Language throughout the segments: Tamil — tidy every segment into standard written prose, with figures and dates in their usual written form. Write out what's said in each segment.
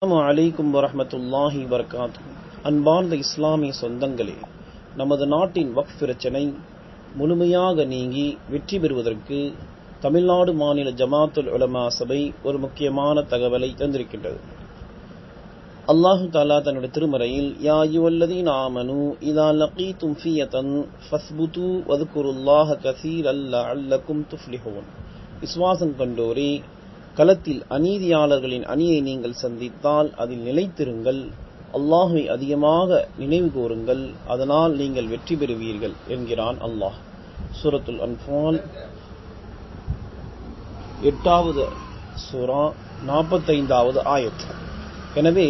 அஸ்ஸலாமு அலைக்கும் வரஹ்மத்துல்லாஹி வபரகாத்துஹு. அன்பார்ந்த இஸ்லாமிய சொந்தங்களே, நமது நாட்டின் வக்ஃப் பிரச்சனை முழுமையாக நீங்கி வெற்றி பெறுவதற்கு தமிழ்நாடு மாநில ஜமாத்துல் உலமா சபை ஒரு முக்கியமான தகவலை தந்திருக்கின்றது. அல்லாஹு தஆலா தன்னுடைய திருமறையில், யா அய்யுஹல்லதீன ஆமனூ இதா லகீதும் ஃபியதன் ஃபஸ்புது வذ்குருல்லாஹ கஸீரன் லஅல்லகும் துஃப்லிஹூன். விசுவாசம் கொண்டோரே, களத்தில் அநீதியாளர்களின் அணியை நீங்கள் சந்தித்தால் அதில் நிலைத்திருங்கள், அல்லாஹ்வை அதிகமாக நினைவு கூறுங்கள், அதனால் நீங்கள் வெற்றி பெறுவீர்கள் என்கிறான் அல்லாஹ். சூரத்துல் அன்ஃபால் 8வது சூரா 45வது ஆயத். எனவே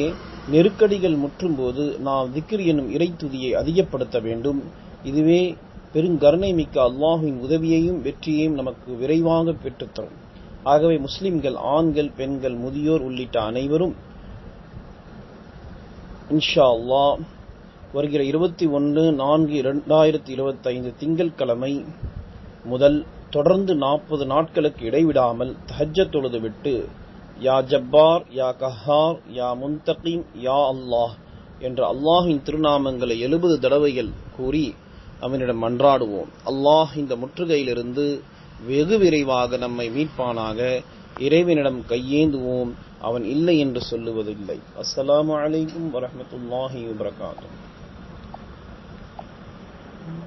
நெருக்கடிகள் முற்றும்போது நாம் திக்ர் எனும் இறைத்துதியை அதிகப்படுத்த வேண்டும். இதுவே பெருங்கருணை மிக்க அல்லாஹ்வின் உதவியையும் வெற்றியையும் நமக்கு விரைவாக பெற்றுத்தரும். ஆகவே முஸ்லிம்கள், ஆண்கள், பெண்கள், முதியோர் உள்ளிட்ட அனைவரும் இன்ஷா அல்லாஹ் வருகிற 21/4/2025 திங்கட்கிழமை முதல் தொடர்ந்து 40 நாட்களுக்கு இடைவிடாமல் தஹஜ்ஜத் தொழுது விட்டு யா ஜப்பார், யா கஹார், யா முன்தகிம், யா அல்லாஹ் என்ற அல்லாஹ்வின் திருநாமங்களை 70 தடவைகள் கூறி அவனிடம் மன்றாடுவோம். அல்லாஹ் இந்த முற்றுகையிலிருந்து வெகு விரைவாக நம்மை மீட்பானாக. இறைவனிடம் கையேந்துவோம், அவன் இல்லை என்று சொல்லுவதில்லை. அஸ்ஸலாமு அலைக்கும் வரஹ்மத்துல்லாஹி வபரகாத்துஹு.